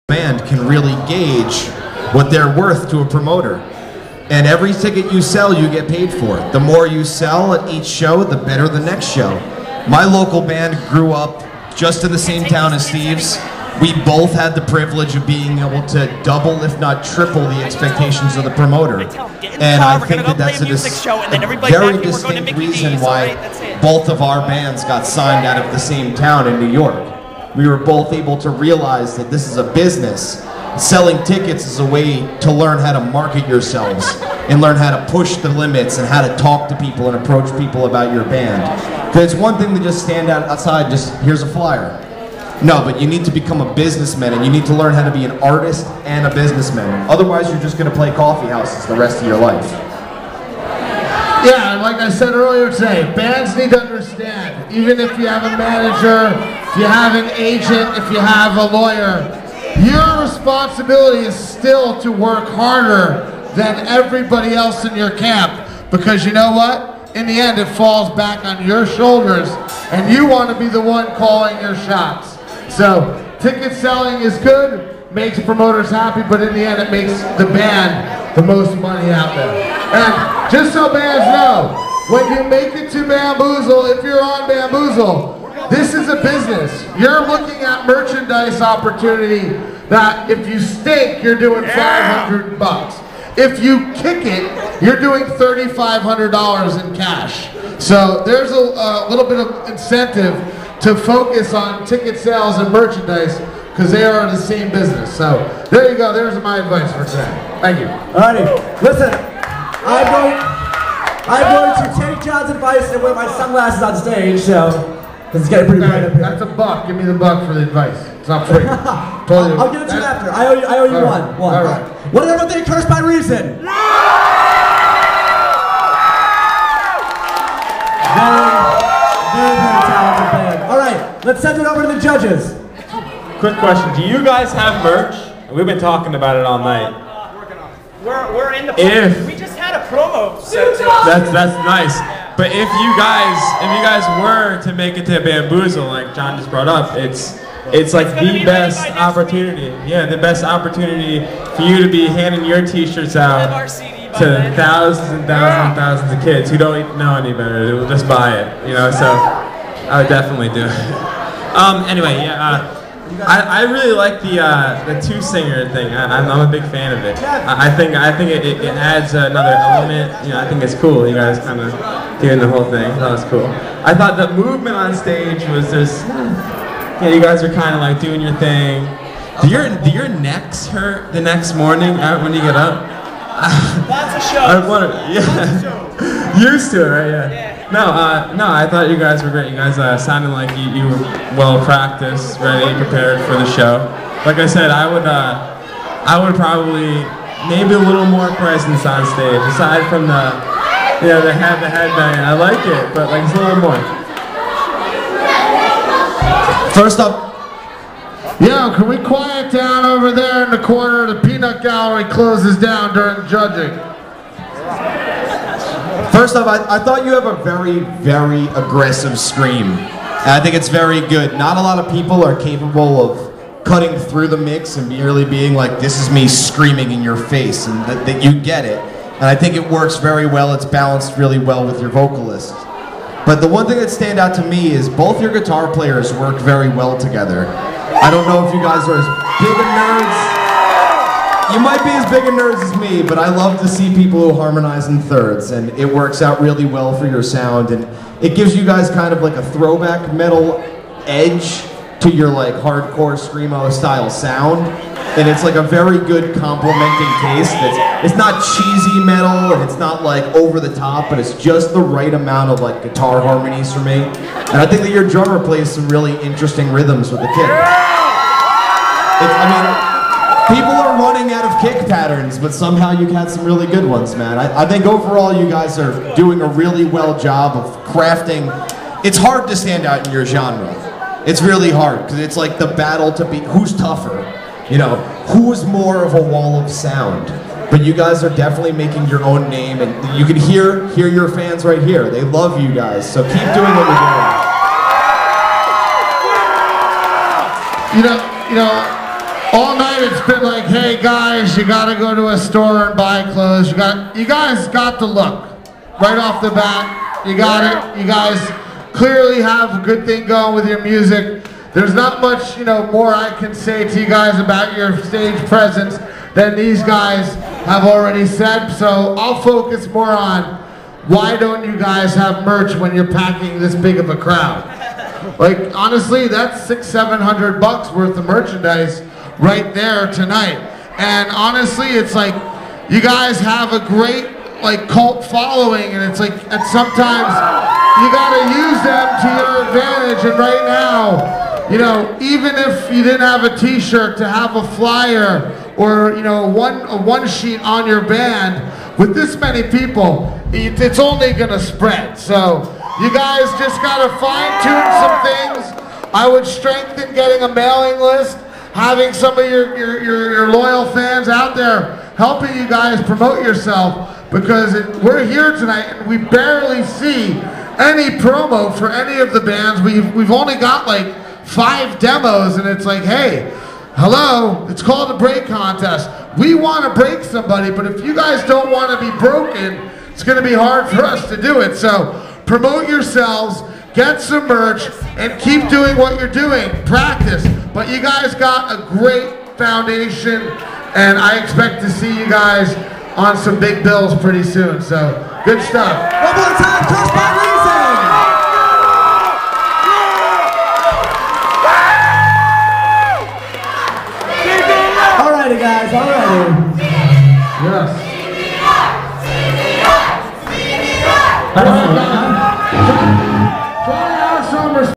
band can really gauge what they're worth to a promoter. And every ticket you sell, you get paid for. The more you sell at each show, the better the next show. My local band grew up just in the same town as Steve's. We both had the privilege of being able to double, if not triple, the expectations of the promoter. And I think that that's a very distinct reason why both of our bands got signed out of the same town in New York. We were both able to realize that this is a business. Selling tickets is a way to learn how to market yourselves and learn how to push the limits and how to talk to people and approach people about your band. Because it's one thing to just stand outside, just here's a flyer. No, but you need to become a businessman, and you need to learn how to be an artist and a businessman. Otherwise, you're just going to play coffee houses the rest of your life. Yeah, like I said earlier today, bands need to understand, even if you have a manager, if you have an agent, if you have a lawyer, your responsibility is still to work harder than everybody else in your camp. Because you know what? In the end, it falls back on your shoulders, and you want to be the one calling your shots. So, ticket selling is good, makes promoters happy, but in the end it makes the band the most money out there. And just so bands know, when you make it to Bamboozle, if you're on Bamboozle, this is a business. You're looking at merchandise opportunity that if you stake, you're doing $500. If you kick it, you're doing $3,500 in cash. So there's a little bit of incentive to focus on ticket sales and merchandise because they are in the same business. So there you go. There's my advice for today. Thank you. Alrighty, listen. I'm going to take John's advice and wear my sunglasses on stage. So because it's getting pretty bright up here. That's $1. Give me the $1 for the advice. It's not free. I'll give it to you after. I owe you one. All right. What is everyone think? Cursed by Reason. Very talented band. All right, let's send it over to the judges. Quick question: do you guys have merch? We've been talking about it all night. We're in the promo. We just had a promo set to us. That's nice. But if you guys were to make it to Bamboozle, like John just brought up, it's like the best opportunity. Yeah, the best opportunity for you to be handing your T-shirts out to thousands and thousands and thousands of kids who don't know any better. They'll just buy it, you know. So I would definitely do it. Anyway, yeah. I really like the two-singer thing. I'm a big fan of it. I think it adds another element. You know, I think it's cool. You guys kind of doing the whole thing. That was cool. I thought the movement on stage was just. Yeah, you guys are kind of like doing your thing. Do your necks hurt the next morning when you get up? Lots of shows. Yeah. Used to it, right? Yeah. No, I thought you guys were great. You guys sounded like you were well practiced, ready, prepared for the show. Like I said, I would probably maybe a little more presence on stage, aside from the headbang. I like it, but like just a little more. First up, yo, can we quiet down over there in the corner? The peanut gallery closes down during judging. First off, I thought you have a very, very aggressive scream. And I think it's very good. Not a lot of people are capable of cutting through the mix and merely being like, this is me screaming in your face, and that you get it. And I think it works very well. It's balanced really well with your vocalist. But the one thing that stand out to me is both your guitar players work very well together. I don't know if you guys are as big of nerds. You might be as big of nerds as me, but I love to see people who harmonize in thirds, and it works out really well for your sound, and it gives you guys kind of like a throwback metal edge to your like hardcore screamo style sound, and it's like a very good complementing taste. It's not cheesy metal, and it's not like over the top, but it's just the right amount of like guitar harmonies for me. And I think that your drummer plays some really interesting rhythms with the kick. People are running out of kick patterns, but somehow you had some really good ones, man. I think overall you guys are doing a really well job of crafting. It's hard to stand out in your genre. It's really hard, because it's like the battle to be, who's tougher? You know, who's more of a wall of sound? But you guys are definitely making your own name, and you can hear your fans right here. They love you guys, so keep doing what you're doing. You know, all night night it's been like, hey guys, you gotta go to a store and buy clothes. You guys got the look right off the bat. You got it. You guys clearly have a good thing going with your music. There's not much, more I can say to you guys about your stage presence than these guys have already said. So I'll focus more on why don't you guys have merch when you're packing this big of a crowd? Like, honestly, that's $600-700 worth of merchandise right there tonight. And honestly, it's like, you guys have a great, cult following, and it's like, and sometimes you gotta use them to your advantage. And right now, even if you didn't have a t-shirt, to have a flyer or, a one sheet on your band, with this many people, it's only gonna spread. So you guys just gotta fine-tune some things. I would strengthen getting a mailing list, having some of your loyal fans out there helping you guys promote yourself, because we're here tonight and we barely see any promo for any of the bands. We've only got like 5 demos, and it's like, hey, hello, it's called a break contest. We want to break somebody, but if you guys don't want to be broken, it's going to be hard for us to do it. So promote yourselves, get some merch, and keep doing what you're doing. Practice. But you guys got a great foundation, and I expect to see you guys on some big bills pretty soon. So good stuff. One more time, Crush by Reason! Alrighty guys, alrighty. Yes.